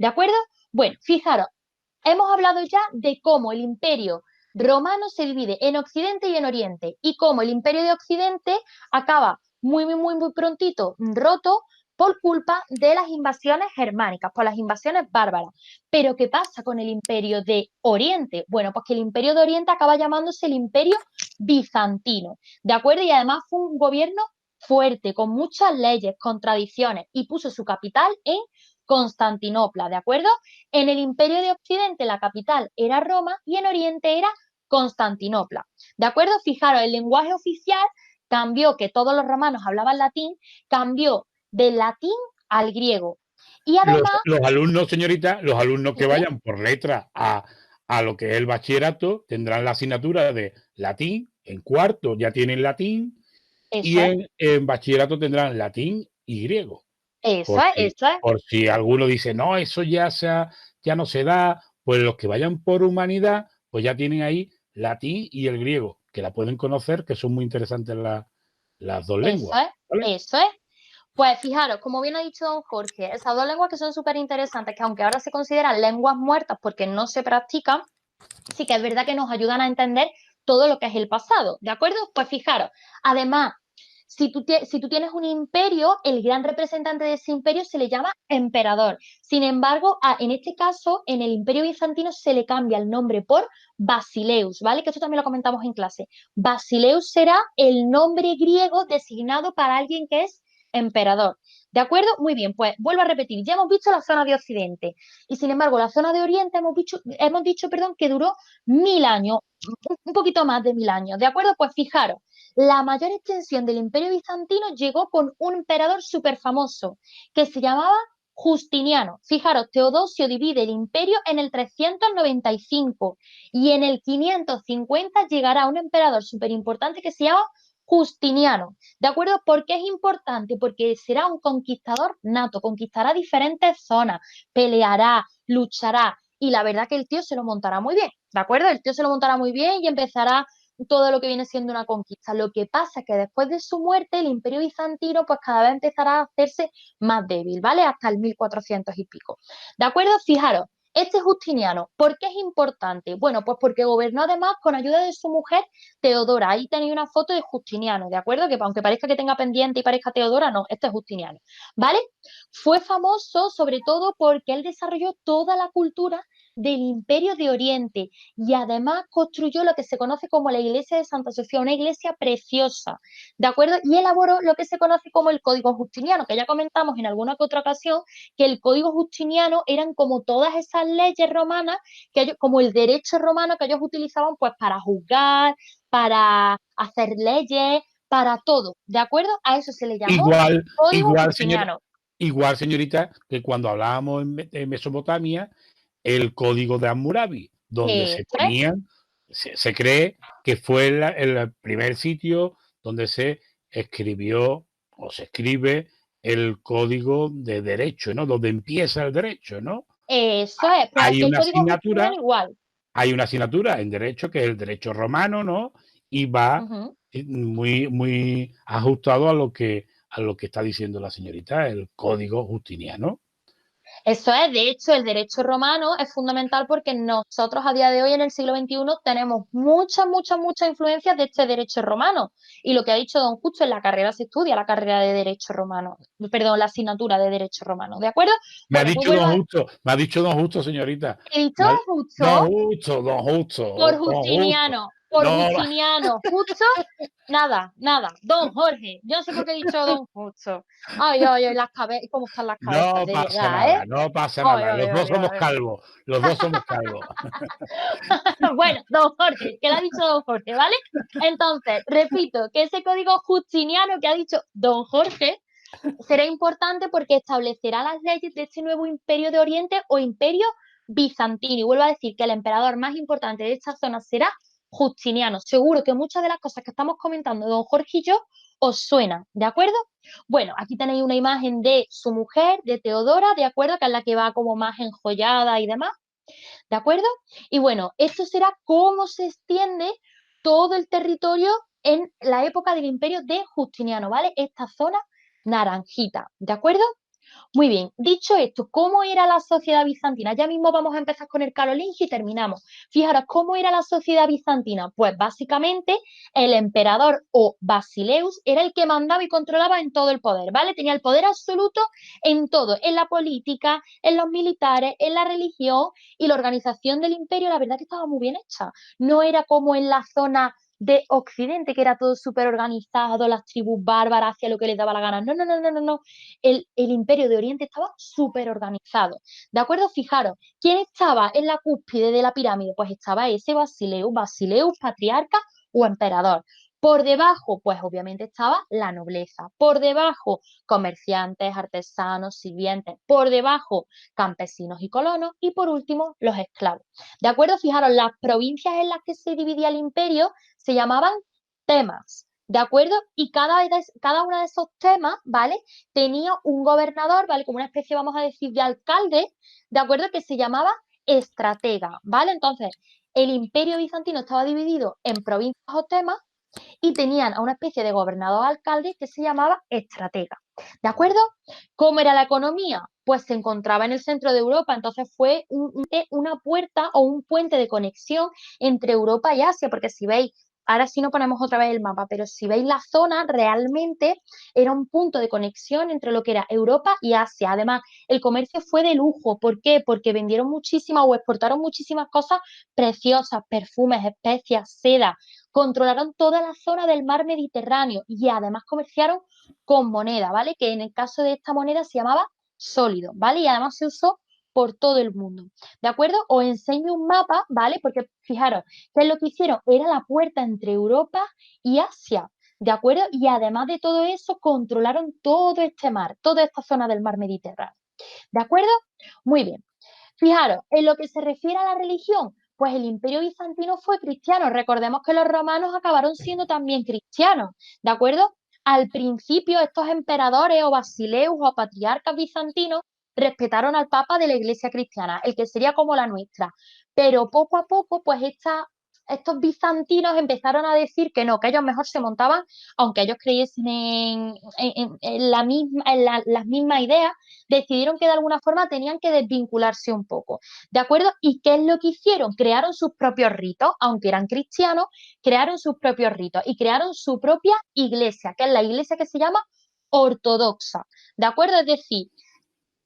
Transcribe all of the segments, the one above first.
¿De acuerdo? Bueno, fijaros, hemos hablado ya de cómo el imperio romano se divide en Occidente y en Oriente y cómo el imperio de Occidente acaba muy prontito roto por culpa de las invasiones germánicas, por las invasiones bárbaras. Pero ¿qué pasa con el imperio de Oriente? Bueno, pues que el imperio de Oriente acaba llamándose el imperio bizantino, ¿de acuerdo? Y además fue un gobierno fuerte, con muchas leyes, con tradiciones, y puso su capital en Constantinopla, ¿de acuerdo? En el imperio de Occidente la capital era Roma y en Oriente era Constantinopla, ¿de acuerdo? Fijaros, el lenguaje oficial cambió, que todos los romanos hablaban latín, cambió del latín al griego. Y además, Los alumnos, señorita, los alumnos que ¿sí? vayan por letra a lo que es el bachillerato tendrán la asignatura de latín, en cuarto ya tienen latín y Eso es, en bachillerato tendrán latín y griego. eso es, eso es. Por si alguno dice, no, eso ya no se da, pues los que vayan por humanidad, pues ya tienen ahí latín y el griego, que la pueden conocer, que son muy interesantes las dos Eso lenguas. es, ¿Vale? eso es. Pues fijaros, como bien ha dicho don Jorge, esas dos lenguas que son súper interesantes, que aunque ahora se consideran lenguas muertas porque no se practican, sí que es verdad que nos ayudan a entender todo lo que es el pasado, ¿de acuerdo? Pues fijaros, además, si tú tienes un imperio, el gran representante de ese imperio se le llama emperador. Sin embargo, en este caso, en el imperio bizantino se le cambia el nombre por Basileus, ¿vale? Que esto también lo comentamos en clase. Basileus será el nombre griego designado para alguien que es emperador. ¿De acuerdo? Muy bien, pues vuelvo a repetir, ya hemos visto la zona de Occidente y sin embargo la zona de Oriente hemos dicho perdón, que duró 1000 años, un poquito más de 1000 años. ¿De acuerdo? Pues fijaros, la mayor extensión del imperio bizantino llegó con un emperador súper famoso que se llamaba Justiniano. Fijaros, Teodosio divide el imperio en el 395 y en el 550 llegará un emperador súper importante que se llama Justiniano. ¿De acuerdo? ¿Por qué es importante? Porque será un conquistador nato, conquistará diferentes zonas, peleará, luchará y la verdad que el tío se lo montará muy bien. ¿De acuerdo? El tío se lo montará muy bien y empezará todo lo que viene siendo una conquista. Lo que pasa es que después de su muerte, el imperio bizantino pues cada vez empezará a hacerse más débil, ¿vale? Hasta el 1400 y pico. ¿De acuerdo? Fijaros, este Justiniano, ¿por qué es importante? Bueno, pues porque gobernó además con ayuda de su mujer Teodora. Ahí tenéis una foto de Justiniano, ¿de acuerdo? Que aunque parezca que tenga pendiente y parezca Teodora, no, este es Justiniano, ¿vale? Fue famoso sobre todo porque él desarrolló toda la cultura del Imperio de Oriente y además construyó lo que se conoce como la iglesia de Santa Sofía, una iglesia preciosa, ¿de acuerdo? Y elaboró lo que se conoce como el Código Justiniano, que ya comentamos en alguna que otra ocasión, que el Código Justiniano eran como todas esas leyes romanas, que ellos, como el derecho romano que ellos utilizaban pues para juzgar, para hacer leyes, para todo, ¿de acuerdo? A eso se le llamó Igual, Código igual, señor, Justiniano. igual, señorita, que cuando hablábamos en Mesopotamia, el código de Hammurabi, donde se Eso es, tenían, se cree que fue el primer sitio donde se escribió o se escribe el código de derecho, ¿no? Donde empieza el derecho, ¿no? eso es, pues Hay aquí el una Código Justiniano asignatura, igual. hay una asignatura en derecho que es el derecho romano, ¿no? Y va Ujú. muy ajustado a lo que está diciendo la señorita, el código justiniano. Eso es, de hecho, el derecho romano es fundamental porque nosotros a día de hoy, en el siglo XXI, tenemos muchas influencias de este derecho romano. Y lo que ha dicho don Justo, en la carrera se estudia la carrera de derecho romano, perdón, la asignatura de derecho romano, ¿de acuerdo? Bueno, pues vuelvo a... Me ha dicho don Justo, señorita. He dicho Me ha- Justo Don Justo, por don Justo. Justiniano, por No, Justiniano, Justo, nada, don Jorge, yo no sé por qué he dicho don Justo. Ay, las cabezas, ¿cómo están las cabezas? no De pasa verdad, ¿eh? nada, no pasa Ay, nada. ay, Los dos ay, somos ay. calvos, los dos somos calvos. Bueno, don Jorge, que lo ha dicho don Jorge, ¿vale? Entonces, repito, que ese código justiniano que ha dicho don Jorge será importante porque establecerá las leyes de este nuevo imperio de Oriente o imperio bizantino. Y vuelvo a decir que el emperador más importante de esta zona será Justiniano. Seguro que muchas de las cosas que estamos comentando don Jorge y yo os suenan, ¿de acuerdo? Bueno, aquí tenéis una imagen de su mujer, de Teodora, ¿de acuerdo? Que es la que va como más enjollada y demás. ¿De acuerdo? Y bueno, esto será cómo se extiende todo el territorio en la época del imperio de Justiniano, ¿vale? Esta zona naranjita, ¿de acuerdo? Muy bien, dicho esto, ¿cómo era la sociedad bizantina? Ya mismo vamos a empezar con el carolingio y terminamos. Fijaros, ¿cómo era la sociedad bizantina? Pues básicamente el emperador o Basileus era el que mandaba y controlaba en todo el poder, ¿vale? Tenía el poder absoluto en todo, en la política, en los militares, en la religión y la organización del imperio, la verdad que estaba muy bien hecha. No era como en la zona de Occidente, que era todo súper organizado, las tribus bárbaras hacían lo que les daba la gana. No, no, no, no, no, no. El imperio de Oriente estaba súper organizado. ¿De acuerdo? Fijaros, ¿quién estaba en la cúspide de la pirámide? Pues estaba ese Basileus, patriarca o emperador. Por debajo, pues obviamente estaba la nobleza. Por debajo, comerciantes, artesanos, sirvientes. Por debajo, campesinos y colonos. Y por último, los esclavos. ¿De acuerdo? Fijaros, las provincias en las que se dividía el imperio se llamaban temas. ¿De acuerdo? Y cada uno de esos temas, ¿vale? Tenía un gobernador, ¿vale? Como una especie, vamos a decir, de alcalde, ¿de acuerdo? Que se llamaba estratega, ¿vale? Entonces, el imperio bizantino estaba dividido en provincias o temas y tenían a una especie de gobernador alcalde que se llamaba estratega. ¿De acuerdo? ¿Cómo era la economía? Pues se encontraba en el centro de Europa, entonces fue una puerta o un puente de conexión entre Europa y Asia, porque si veis, ahora sí no ponemos otra vez el mapa, pero si veis la zona, realmente era un punto de conexión entre lo que era Europa y Asia. Además, el comercio fue de lujo. ¿Por qué? Porque vendieron muchísimas o exportaron muchísimas cosas preciosas, perfumes, especias, seda, controlaron toda la zona del mar Mediterráneo y además comerciaron con moneda, ¿vale? Que en el caso de esta moneda se llamaba sólido, ¿vale? Y además se usó por todo el mundo, ¿de acuerdo? Os enseño un mapa, ¿vale? Porque fijaros, ¿qué es lo que hicieron? Era la puerta entre Europa y Asia, ¿de acuerdo? Y además de todo eso, controlaron todo este mar, toda esta zona del mar Mediterráneo, ¿de acuerdo? Muy bien. Fijaros, en lo que se refiere a la religión, pues el imperio bizantino fue cristiano. Recordemos que los romanos acabaron siendo también cristianos, ¿de acuerdo? Al principio estos emperadores o basileus o patriarcas bizantinos respetaron al papa de la iglesia cristiana, el que sería como la nuestra. Pero poco a poco, pues estos bizantinos empezaron a decir que no, que ellos mejor se montaban, aunque ellos creyesen en la misma, las mismas ideas, decidieron que de alguna forma tenían que desvincularse un poco, ¿de acuerdo? ¿Y qué es lo que hicieron? Crearon sus propios ritos, aunque eran cristianos, crearon sus propios ritos y crearon su propia iglesia, que es la iglesia que se llama ortodoxa, ¿de acuerdo? Es decir,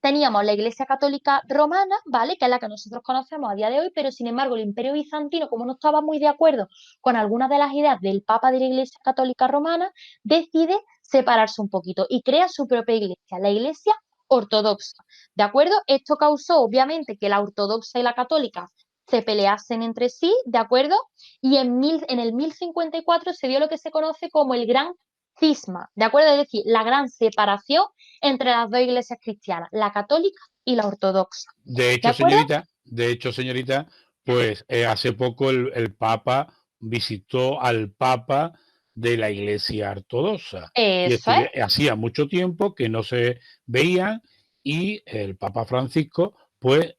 teníamos la Iglesia Católica Romana, ¿vale? Que es la que nosotros conocemos a día de hoy, pero sin embargo el Imperio Bizantino, como no estaba muy de acuerdo con algunas de las ideas del Papa de la Iglesia Católica Romana, decide separarse un poquito y crea su propia iglesia, la Iglesia Ortodoxa, ¿de acuerdo? Esto causó, obviamente, que la ortodoxa y la católica se peleasen entre sí, ¿de acuerdo? Y en el 1054 se dio lo que se conoce como el Gran Cisma, ¿de acuerdo? Es decir, la gran separación entre las dos iglesias cristianas, la católica y la ortodoxa. ¿De acuerdo? De hecho, señorita, pues hace poco el Papa visitó al Papa de la Iglesia Ortodoxa y Eso es. hacía mucho tiempo que no se veían y el Papa Francisco pues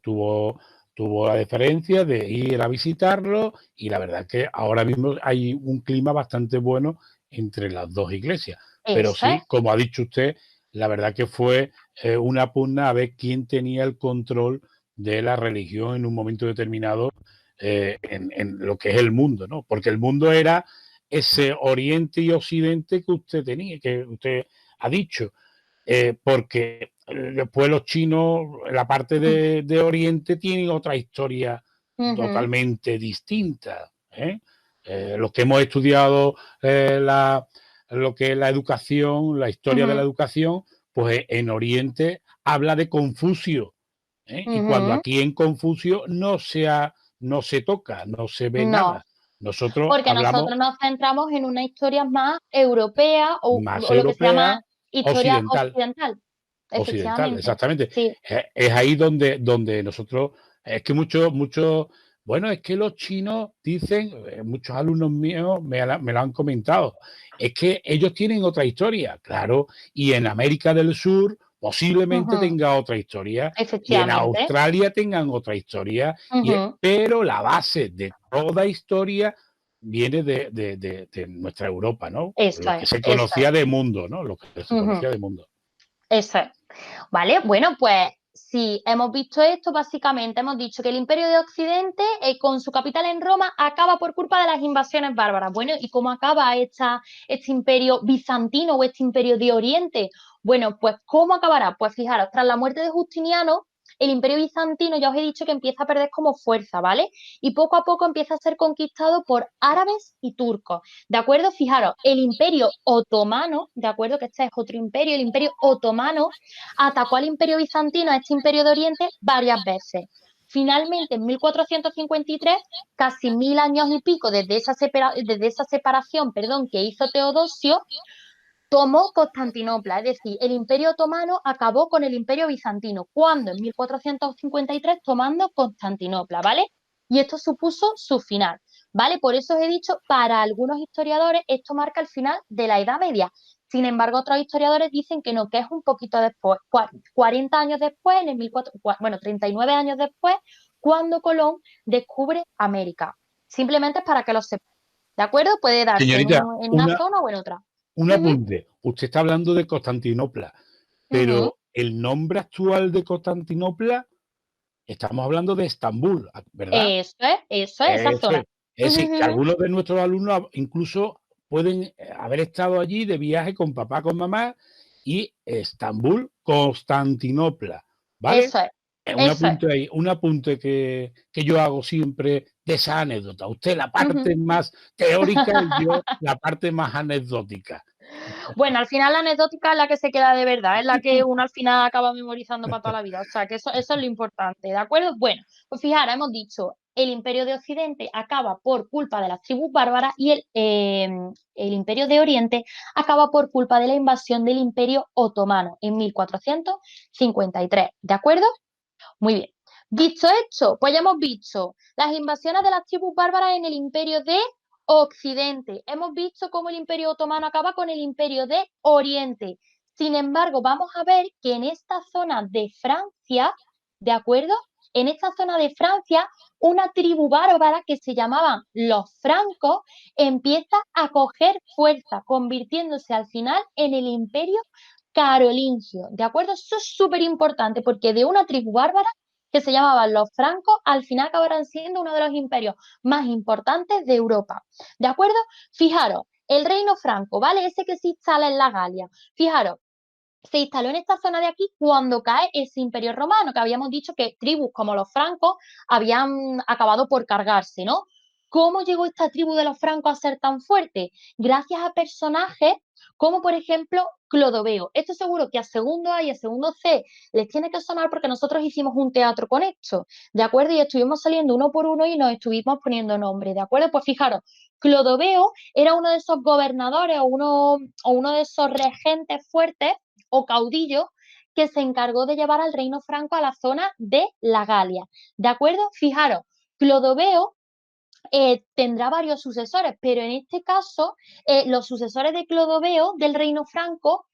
tuvo la deferencia de ir a visitarlo y la verdad que ahora mismo hay un clima bastante bueno entre las dos iglesias. Pero Eso es. sí, como ha dicho usted, la verdad que fue una pugna a ver quién tenía el control de la religión en un momento determinado en lo que es el mundo, ¿no? Porque el mundo era ese oriente y occidente que usted tenía, que usted ha dicho, porque después los chinos, la parte de oriente, tienen otra historia totalmente distinta. Los que hemos estudiado lo que es la educación, la historia de la educación, pues en Oriente habla de Confucio. Y cuando aquí en Confucio no se toca, no se ve No, nada. Nosotros porque hablamos nosotros nos centramos en una historia más europea más o lo que se llama europea, historia occidental. occidental. Occidental, Efectivamente. exactamente. Sí. Es ahí donde nosotros, es que bueno, es que los chinos dicen, muchos alumnos míos me lo han comentado, es que ellos tienen otra historia, claro, y en América del Sur posiblemente tenga otra historia, y en Efectivamente. Australia tengan otra historia, pero la base de toda historia viene de nuestra Europa, ¿no? Eso Lo que es, se eso conocía de mundo, ¿no? Lo que se es. conocía de mundo. Eso es. ¿Vale? Bueno, pues si hemos visto esto, básicamente hemos dicho que el Imperio de Occidente, con su capital en Roma, acaba por culpa de las invasiones bárbaras. Bueno, ¿y cómo acaba este imperio bizantino o este imperio de Oriente? Bueno, pues ¿cómo acabará? Pues fijaros, tras la muerte de Justiniano, el imperio bizantino, ya os he dicho que empieza a perder como fuerza, ¿vale? Y poco a poco empieza a ser conquistado por árabes y turcos. ¿De acuerdo? Fijaros, el imperio otomano, ¿de acuerdo? Que este es otro imperio, el imperio otomano atacó al imperio bizantino, a este imperio de Oriente, varias veces. Finalmente, en 1453, casi 1000 años y pico desde esa separación, perdón, que hizo Teodosio, tomó Constantinopla, es decir, el imperio otomano acabó con el imperio bizantino, cuando en 1453 tomando Constantinopla, ¿vale? Y esto supuso su final, ¿vale? Por eso os he dicho, para algunos historiadores esto marca el final de la Edad Media. Sin embargo, otros historiadores dicen que no, que es un poquito después, 40 años después, en el 39 años después, cuando Colón descubre América. Simplemente es para que lo sepáis, ¿de acuerdo? Puede darse Señorita, en una zona o en otra. un Ujú. apunte. Usted está hablando de Constantinopla, Ujú. pero el nombre actual de Constantinopla, estamos hablando de Estambul, ¿verdad? Eso es, esa Eso zona. es. Es Ujú, decir, que ujú. algunos de nuestros alumnos incluso pueden haber estado allí de viaje con papá, con mamá, y Estambul, Constantinopla, ¿vale? Eso es, Un eso es. apunte ahí, un apunte que yo hago siempre de esa anécdota. Usted la Ujú. parte más teórica y yo la parte más anecdótica. Bueno, al final la anecdótica es la que se queda de verdad, es la que uno al final acaba memorizando para toda la vida. O sea, que eso es lo importante, ¿de acuerdo? Bueno, pues fijaros, hemos dicho, el imperio de Occidente acaba por culpa de las tribus bárbaras y el imperio de Oriente acaba por culpa de la invasión del imperio otomano en 1453, ¿de acuerdo? Muy bien. Dicho esto, pues ya hemos visto las invasiones de las tribus bárbaras en el imperio de Occidente. Hemos visto cómo el imperio otomano acaba con el imperio de Oriente. Sin embargo, vamos a ver que en esta zona de Francia, ¿de acuerdo? En esta zona de Francia, una tribu bárbara que se llamaban los francos empieza a coger fuerza, convirtiéndose al final en el imperio carolingio, ¿de acuerdo? Eso es súper importante porque de una tribu bárbara que se llamaban los francos, al final acabarán siendo uno de los imperios más importantes de Europa, ¿de acuerdo? Fijaros, el reino franco, ¿vale? Ese que se instala en la Galia. Fijaros, se instaló en esta zona de aquí cuando cae ese imperio romano, que habíamos dicho que tribus como los francos habían acabado por cargarse, ¿no? ¿Cómo llegó esta tribu de los francos a ser tan fuerte? Gracias a personajes como, por ejemplo, Clodoveo. Esto seguro que a segundo A y a segundo C les tiene que sonar porque nosotros hicimos un teatro con esto, ¿de acuerdo? Y estuvimos saliendo uno por uno y nos estuvimos poniendo nombre, ¿de acuerdo? Pues fijaros, Clodoveo era uno de esos gobernadores o uno de esos regentes fuertes o caudillo que se encargó de llevar al reino franco a la zona de la Galia. ¿De acuerdo? Fijaros, Clodoveo tendrá varios sucesores, pero en este caso los sucesores de Clodoveo del reino franco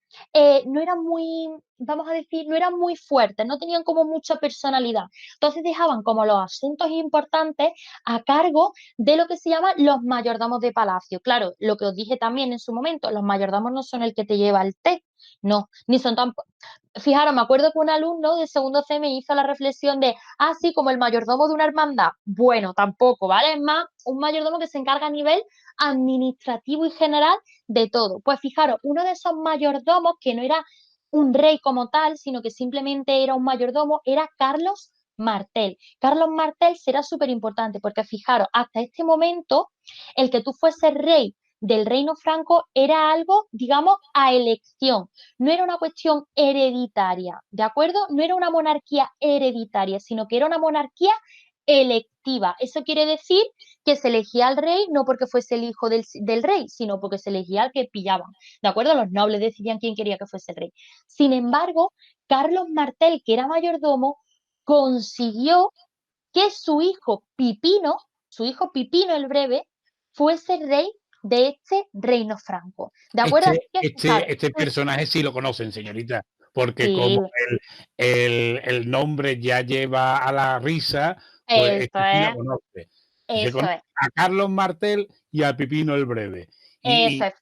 no eran muy, vamos a decir, no eran muy fuertes, no tenían como mucha personalidad. Entonces dejaban como los asuntos importantes a cargo de lo que se llama los mayordomos de palacio. Claro, lo que os dije también en su momento, los mayordomos no son el que te lleva el té, no, ni son tan... Fijaros, me acuerdo que un alumno de segundo C me hizo la reflexión de, sí, como el mayordomo de una hermandad. Bueno, tampoco, ¿vale? Es más, un mayordomo que se encarga a nivel administrativo y general de todo. Pues fijaros, uno de esos mayordomos que no era un rey como tal, sino que simplemente era un mayordomo, era Carlos Martel. Carlos Martel será súper importante porque fijaros, hasta este momento, el que tú fueses rey del reino franco era algo, digamos, a elección, no era una cuestión hereditaria, ¿de acuerdo? No era una monarquía hereditaria, sino que era una monarquía electiva. Eso quiere decir que se elegía al rey no porque fuese el hijo del rey, sino porque se elegía al que pillaban, ¿de acuerdo? Los nobles decidían quién quería que fuese el rey. Sin embargo, Carlos Martel, que era mayordomo, consiguió que su hijo Pipino el Breve, fuese rey de este reino franco. ¿De acuerdo? Así que fijaros. Este personaje sí lo conocen, señorita, porque Sí, como el nombre ya lleva a la risa, pues eso este sí lo es, conoce. Se eso conoce es, a Carlos Martel y a Pipino el Breve. eso Y, es.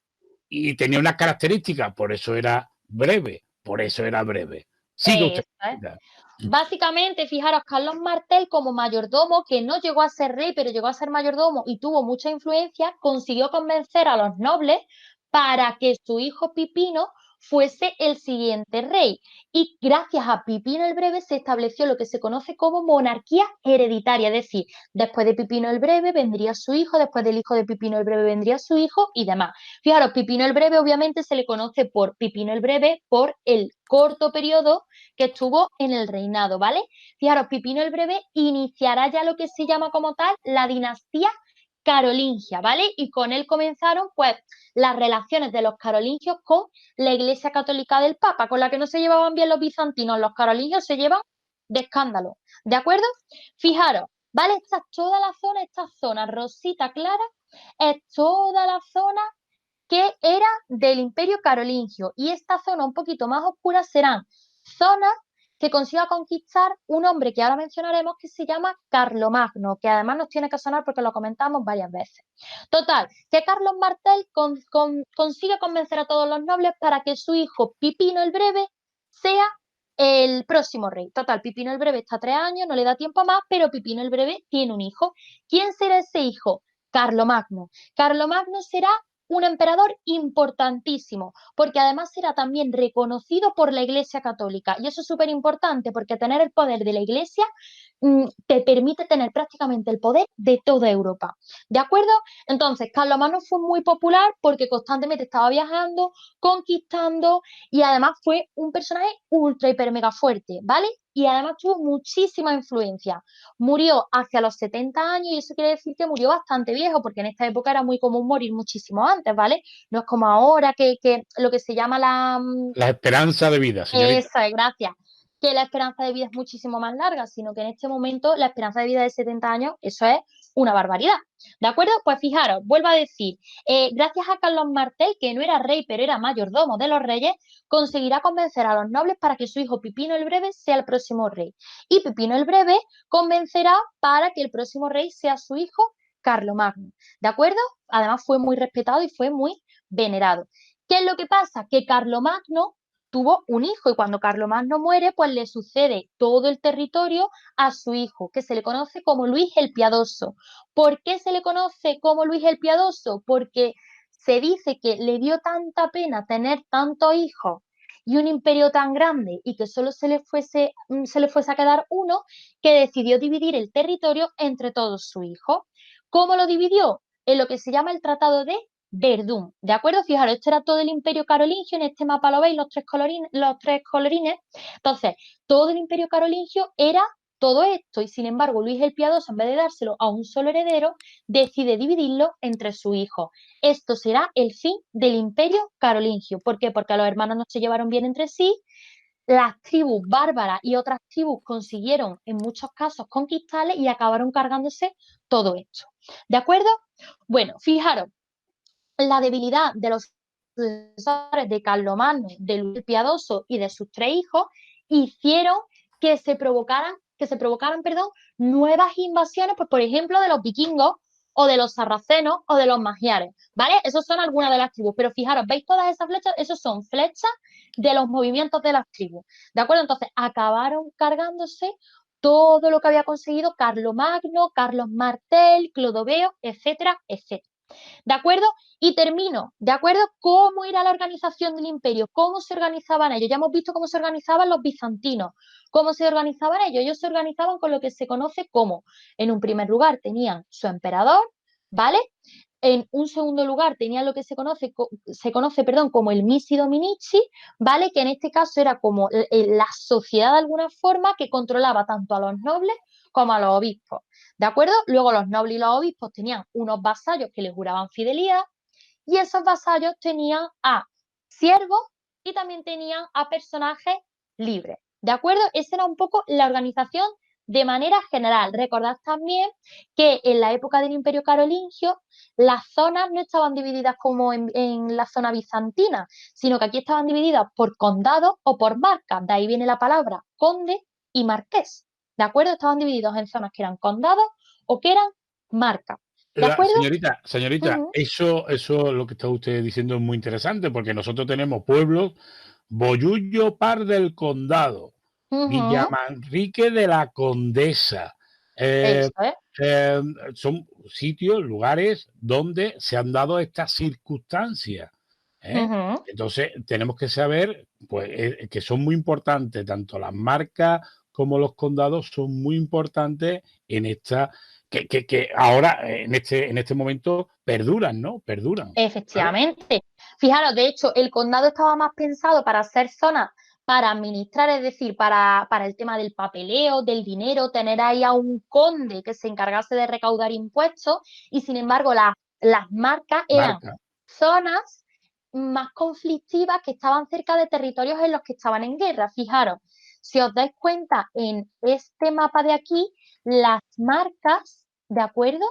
y tenía unas características, por eso era breve. por eso era breve. Siga usted. Eso es. Básicamente, fijaros, Carlos Martel como mayordomo, que no llegó a ser rey, pero llegó a ser mayordomo y tuvo mucha influencia, consiguió convencer a los nobles para que su hijo Pipino fuese el siguiente rey. Y gracias a Pipino el Breve se estableció lo que se conoce como monarquía hereditaria, es decir, después de Pipino el Breve vendría su hijo, después del hijo de Pipino el Breve vendría su hijo y demás. Fijaros, Pipino el Breve obviamente se le conoce por Pipino el Breve por el corto periodo que estuvo en el reinado, ¿vale? Fijaros, Pipino el Breve iniciará ya lo que se llama como tal la dinastía carolingia, ¿vale? Y con él comenzaron, pues, las relaciones de los carolingios con la Iglesia Católica del Papa, con la que no se llevaban bien los bizantinos. Los carolingios se llevan de escándalo, ¿de acuerdo? Fijaros, ¿vale? Esta zona rosita clara, es toda la zona que era del Imperio Carolingio y esta zona un poquito más oscura serán zonas que consiga conquistar un hombre que ahora mencionaremos que se llama Carlomagno, que además nos tiene que sonar porque lo comentamos varias veces. Total, que Carlos Martel consigue convencer a todos los nobles para que su hijo Pipino el Breve sea el próximo rey. Total, Pipino el Breve está 3 años, no le da tiempo más, pero Pipino el Breve tiene un hijo. ¿Quién será ese hijo? Carlomagno. Carlomagno será un emperador importantísimo, porque además será también reconocido por la Iglesia Católica. Y eso es súper importante, porque tener el poder de la Iglesia te permite tener prácticamente el poder de toda Europa. ¿De acuerdo? Entonces, Carlomagno fue muy popular porque constantemente estaba viajando, conquistando y además fue un personaje ultra, hiper, mega fuerte, ¿vale? Y además tuvo muchísima influencia. Murió hacia los 70 años y eso quiere decir que murió bastante viejo, porque en esta época era muy común morir muchísimo antes, ¿vale? No es como ahora que lo que se llama la esperanza de vida, señorita. Esa, gracias. Que la esperanza de vida es muchísimo más larga, sino que en este momento la esperanza de vida de 70 años, eso es una barbaridad. ¿De acuerdo? Pues fijaros, vuelvo a decir, gracias a Carlos Martel, que no era rey, pero era mayordomo de los reyes, conseguirá convencer a los nobles para que su hijo Pipino el Breve sea el próximo rey. Y Pipino el Breve convencerá para que el próximo rey sea su hijo Carlomagno. ¿De acuerdo? Además fue muy respetado y fue muy venerado. ¿Qué es lo que pasa? Que Carlomagno tuvo un hijo y cuando Carlomagno muere, pues le sucede todo el territorio a su hijo, que se le conoce como Luis el Piadoso. ¿Por qué se le conoce como Luis el Piadoso? Porque se dice que le dio tanta pena tener tantos hijos y un imperio tan grande y que solo se le fuese a quedar uno, que decidió dividir el territorio entre todos sus hijos. ¿Cómo lo dividió? En lo que se llama el Tratado de Verdún, ¿de acuerdo? Fijaros, esto era todo el imperio carolingio, en este mapa lo veis, los tres colorines. Entonces, todo el imperio carolingio era todo esto y sin embargo Luis el Piadoso, en vez de dárselo a un solo heredero, decide dividirlo entre sus hijos. Esto será el fin del imperio carolingio. ¿Por qué? Porque los hermanos no se llevaron bien entre sí, las tribus bárbaras y otras tribus consiguieron en muchos casos conquistarles y acabaron cargándose todo esto. ¿De acuerdo? Bueno, fijaros, la debilidad de los sucesores de Carlomagno, de Luis el Piadoso y de sus 3 hijos hicieron que se provocaran, perdón, nuevas invasiones, pues, por ejemplo, de los vikingos o de los sarracenos o de los magiares, ¿vale? Esos son algunas de las tribus, pero fijaros, ¿veis todas esas flechas? Esos son flechas de los movimientos de las tribus, ¿de acuerdo? Entonces, acabaron cargándose todo lo que había conseguido Carlomagno, Carlos Martel, Clodoveo, etcétera, etcétera. ¿De acuerdo? Y termino, ¿de acuerdo? ¿Cómo era la organización del imperio? ¿Cómo se organizaban ellos? Ya hemos visto cómo se organizaban los bizantinos. ¿Cómo se organizaban ellos? Ellos se organizaban con lo que se conoce como, en un primer lugar, tenían su emperador, ¿vale? En un segundo lugar tenían lo que se conoce, perdón, como el Missi Dominici, ¿vale? Que en este caso era como la sociedad de alguna forma que controlaba tanto a los nobles como a los obispos. ¿De acuerdo? Luego los nobles y los obispos tenían unos vasallos que les juraban fidelidad y esos vasallos tenían a siervos y también tenían a personajes libres. ¿De acuerdo? Esa era un poco la organización de manera general. Recordad también que en la época del Imperio Carolingio las zonas no estaban divididas como en la zona bizantina, sino que aquí estaban divididas por condados o por marcas. De ahí viene la palabra conde y marqués. ¿De acuerdo? Estaban divididos en zonas que eran condados o que eran marcas. ¿De acuerdo? Señorita, Uh -huh. eso lo que está usted diciendo es muy interesante, porque nosotros tenemos pueblos Bollullo Par del Condado, Villamanrique de la Condesa. Son sitios, lugares donde se han dado estas circunstancias. Entonces, tenemos que saber pues, que son muy importantes, tanto las marcas como los condados son muy importantes en esta, que ahora, en este momento, perduran, ¿no? Perduran. Efectivamente. ¿Vale? Fijaros, de hecho, el condado estaba más pensado para ser zonas para administrar, es decir, para el tema del papeleo, del dinero, tener ahí a un conde que se encargase de recaudar impuestos, y sin embargo las marcas eran zonas más conflictivas que estaban cerca de territorios en los que estaban en guerra. Fijaros, si os dais cuenta en este mapa de aquí, las marcas, ¿de acuerdo?,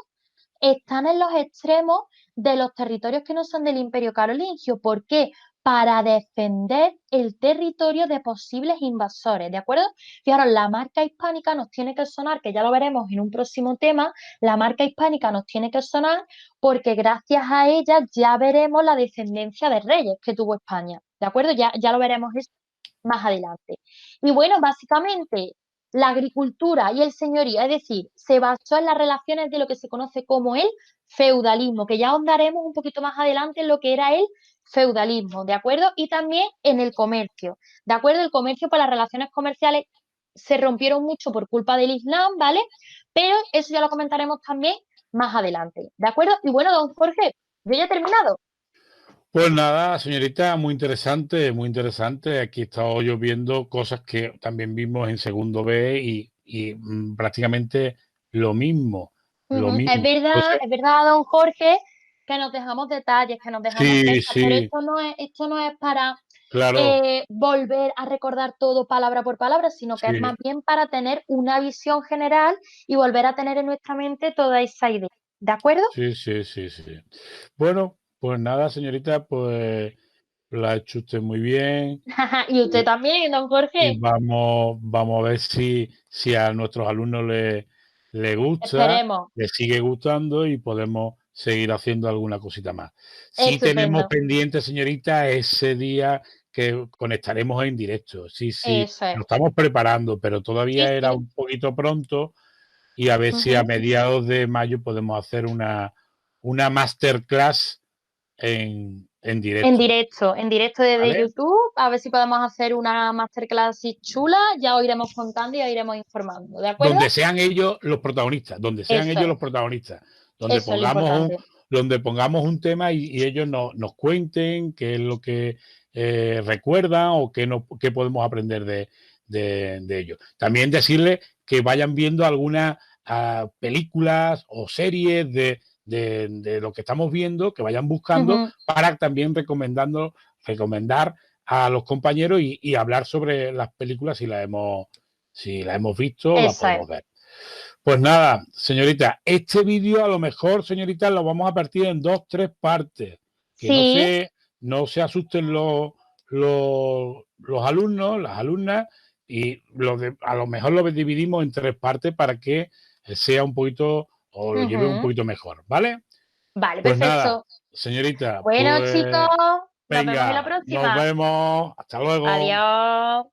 están en los extremos de los territorios que no son del Imperio Carolingio. ¿Por qué? Para defender el territorio de posibles invasores, ¿de acuerdo? Fijaros, la marca hispánica nos tiene que sonar, que ya lo veremos en un próximo tema, la marca hispánica nos tiene que sonar porque gracias a ella ya veremos la descendencia de reyes que tuvo España, ¿de acuerdo? Ya lo veremos eso más adelante. Y bueno, básicamente la agricultura y el señorío, es decir, se basó en las relaciones de lo que se conoce como el feudalismo, que ya ahondaremos un poquito más adelante en lo que era el feudalismo, ¿de acuerdo? Y también en el comercio, ¿de acuerdo? El comercio, pues las relaciones comerciales se rompieron mucho por culpa del Islam, ¿vale? Pero eso ya lo comentaremos también más adelante, ¿de acuerdo? Y bueno, don Jorge, yo ya he terminado. Pues nada, señorita, muy interesante, muy interesante. Aquí he estado yo viendo cosas que también vimos en segundo B y prácticamente lo mismo. Lo mismo. Es verdad, don Jorge, que nos dejamos detalles, que nos dejamos cosas, pero esto no es para volver a recordar todo palabra por palabra, sino que es más bien para tener una visión general y volver a tener en nuestra mente toda esa idea. ¿De acuerdo? Sí. Bueno, pues nada, señorita, pues la ha hecho usted muy bien. Y usted también, don Jorge. Y vamos a ver si a nuestros alumnos les gusta, Esperemos. les sigue gustando y podemos seguir haciendo alguna cosita más. Sí Estupendo. tenemos pendiente, señorita, ese día que conectaremos en directo. Sí, Eso es. lo estamos preparando, pero todavía era un poquito pronto y a ver si a mediados de mayo podemos hacer una masterclass en directo. En directo desde ¿Vale? YouTube, a ver si podemos hacer una masterclass chula, ya os iremos contando y os iremos informando, ¿de acuerdo? Donde sean ellos los protagonistas, donde pongamos un tema y ellos nos cuenten qué es lo que recuerdan o qué podemos aprender de ellos. También decirles que vayan viendo algunas películas o series de lo que estamos viendo, que vayan buscando para también recomendar a los compañeros y hablar sobre las películas si las hemos visto o las podemos ver. Pues nada, señorita, este vídeo a lo mejor, señorita, lo vamos a partir en 2, 3 partes. Que no se asusten los alumnos, las alumnas, y a lo mejor lo dividimos en 3 partes para que sea un poquito o lo lleve un poquito mejor, ¿vale? Vale, pues perfecto. Nada, señorita. Bueno, chicos, venga, nos vemos en la próxima. Nos vemos. Hasta luego. Adiós.